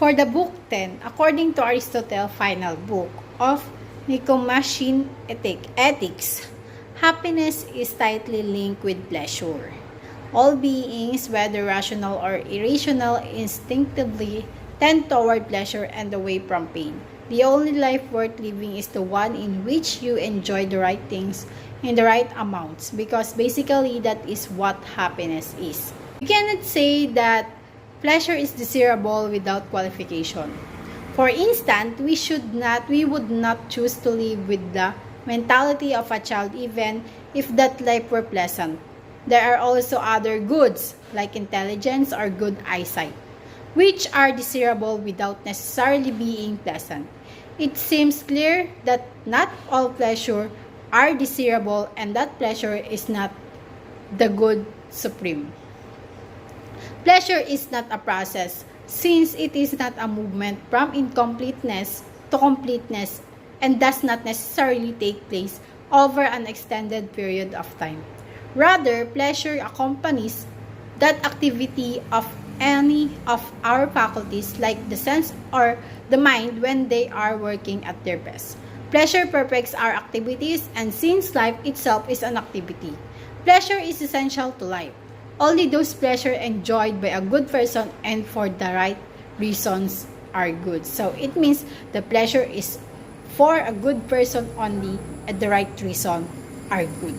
For the book 10, according to Aristotle's final book of Nicomachean Ethics, happiness is tightly linked with pleasure. All beings, whether rational or irrational, instinctively tend toward pleasure and away from pain. The only life worth living is the one in which you enjoy the right things in the right amounts, because basically that is what happiness is. You cannot say that pleasure is desirable without qualification. For instance, we would not choose to live with the mentality of a child even if that life were pleasant. There are also other goods like intelligence or good eyesight, which are desirable without necessarily being pleasant. It seems clear that not all pleasure are desirable and that pleasure is not the good supreme. Pleasure is not a process, since it is not a movement from incompleteness to completeness and does not necessarily take place over an extended period of time. Rather, pleasure accompanies that activity of any of our faculties, like the sense or the mind, when they are working at their best. Pleasure perfects our activities, and since life itself is an activity, pleasure is essential to life. Only those pleasure enjoyed by a good person and for the right reasons are good. So it means the pleasure is for a good person only and the right reason are good.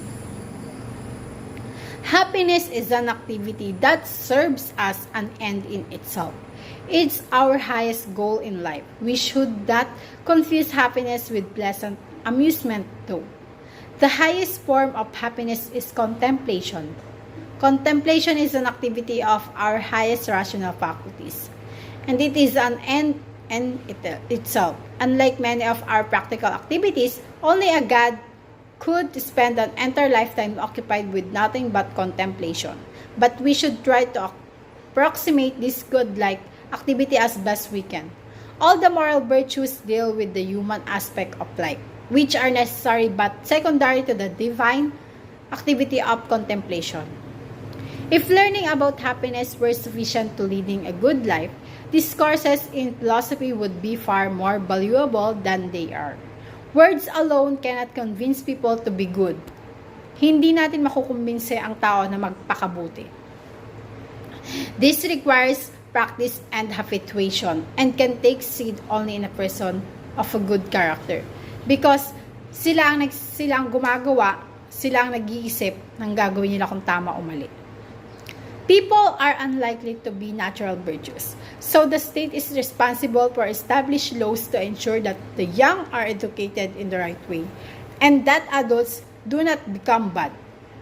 Happiness is an activity that serves as an end in itself. It's our highest goal in life. We should not confuse happiness with pleasant amusement though. The highest form of happiness is contemplation. Contemplation is an activity of our highest rational faculties, and it is an end in itself. Unlike many of our practical activities, only a god could spend an entire lifetime occupied with nothing but contemplation. But we should try to approximate this good-like activity as best we can. All the moral virtues deal with the human aspect of life, which are necessary but secondary to the divine activity of contemplation. If learning about happiness were sufficient to leading a good life, discourses in philosophy would be far more valuable than they are. Words alone cannot convince people to be good. Hindi natin makukumbinse ang tao na magpakabuti. This requires practice and habituation and can take seed only in a person of a good character. Because sila ang gumagawa, sila ang nag-iisip ng gagawin nila kung tama o mali. People are unlikely to be natural virtues, so the state is responsible for established laws to ensure that the young are educated in the right way, and that adults do not become bad.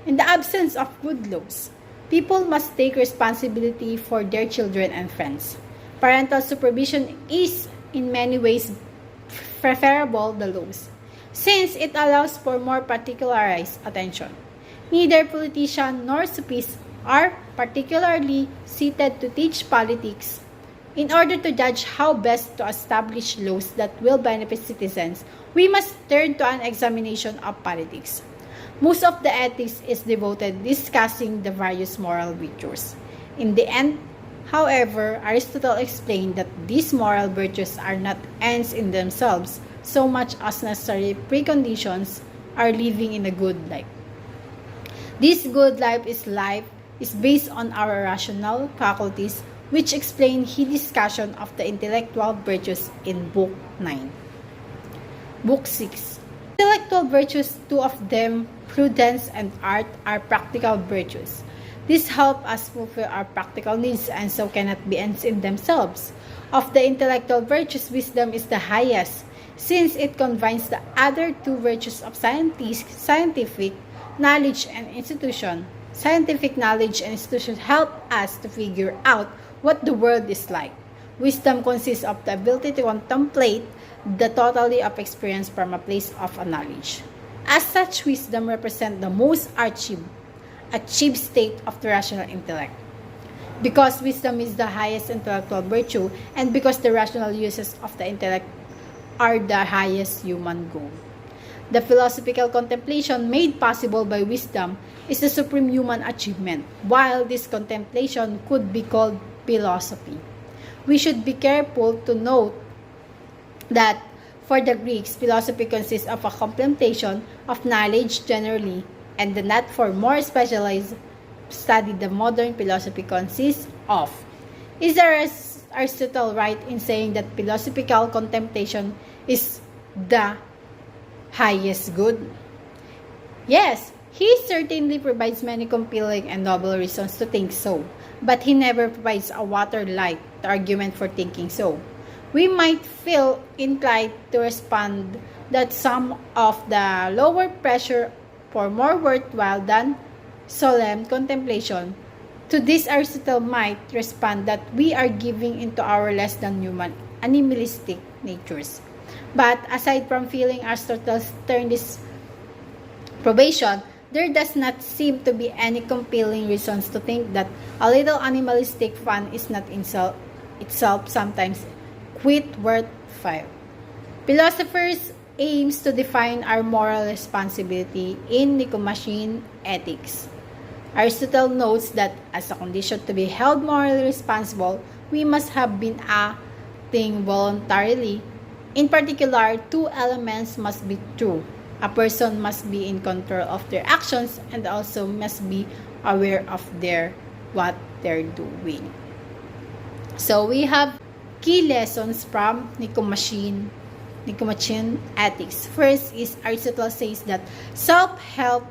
In the absence of good laws, people must take responsibility for their children and friends. Parental supervision is, in many ways, preferable to laws, since it allows for more particularized attention. Neither politician nor sophist are particularly seated to teach politics. In order to judge how best to establish laws that will benefit citizens, we must turn to an examination of politics. Most of the ethics is devoted discussing the various moral virtues. In the end, however, Aristotle explained that these moral virtues are not ends in themselves so much as necessary preconditions are living in a good life. This good life is based on our rational faculties, which explain his discussion of the intellectual virtues in Book 9. Book 6. Intellectual virtues, two of them, prudence and art, are practical virtues. These help us fulfill our practical needs and so cannot be ends in themselves. Of the intellectual virtues, wisdom is the highest, since it combines the other two virtues of scientific knowledge and institution. Scientific knowledge and institutions help us to figure out what the world is like. Wisdom consists of the ability to contemplate the totality of experience from a place of knowledge. As such, wisdom represents the most achieved state of the rational intellect. Because wisdom is the highest intellectual virtue, and because the rational uses of the intellect are the highest human goal. The philosophical contemplation made possible by wisdom is the supreme human achievement, while this contemplation could be called philosophy. We should be careful to note that for the Greeks, philosophy consists of a complementation of knowledge generally, and that for more specialized study, the modern philosophy consists of. Is Aristotle right in saying that philosophical contemplation is the highest good? Yes, he certainly provides many compelling and noble reasons to think so, but he never provides a water-like argument for thinking so. We might feel inclined to respond that some of the lower pressure for more worthwhile than solemn contemplation. To this, Aristotle might respond that we are giving into our less than human animalistic natures. But aside from feeling Aristotle's turn this probation, there does not seem to be any compelling reasons to think that a little animalistic fun is not itself sometimes quite worthwhile. Philosophers aims to define our moral responsibility in Nicomachean Ethics. Aristotle notes that as a condition to be held morally responsible, we must have been acting voluntarily. In particular, two elements must be true. A person must be in control of their actions and also must be aware of what they're doing. So we have key lessons from Nicomachean Ethics. First is Aristotle says that self-help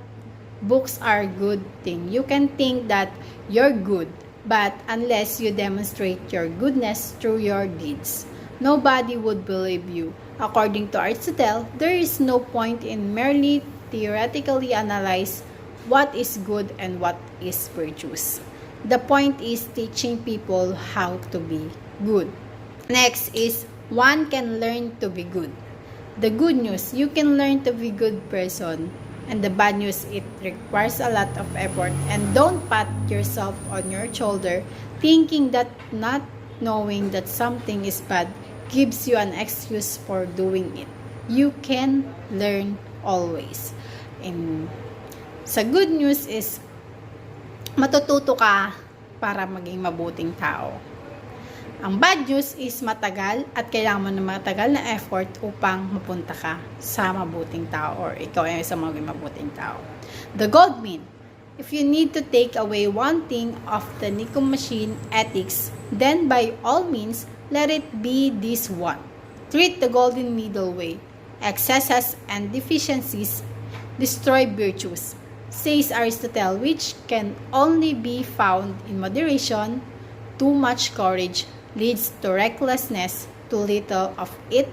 books are a good thing. You can think that you're good, but unless you demonstrate your goodness through your deeds, nobody would believe you. According to Aristotle, there is no point in merely theoretically analyze what is good and what is virtuous. The point is teaching people how to be good. Next is one can learn to be good. The good news, you can learn to be a good person. And the bad news, it requires a lot of effort. And don't pat yourself on your shoulder thinking that not knowing that something is bad gives you an excuse for doing it. You can learn always. And sa good news is matututo ka para maging mabuting tao. Ang bad news is matagal at kailangan mo ng matagal na effort upang mapunta ka sa mabuting tao or ikaw ay sa maging mabuting tao. The gold mean, if you need to take away one thing of the Nicomachean Ethics, then by all means, let it be this one. Treat the golden middle way. Excesses and deficiencies destroy virtues, says Aristotle, which can only be found in moderation. Too much courage leads to recklessness, too little of it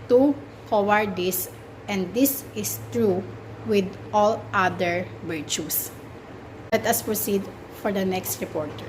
to cowardice, and this is true with all other virtues. Let us proceed for the next reporter.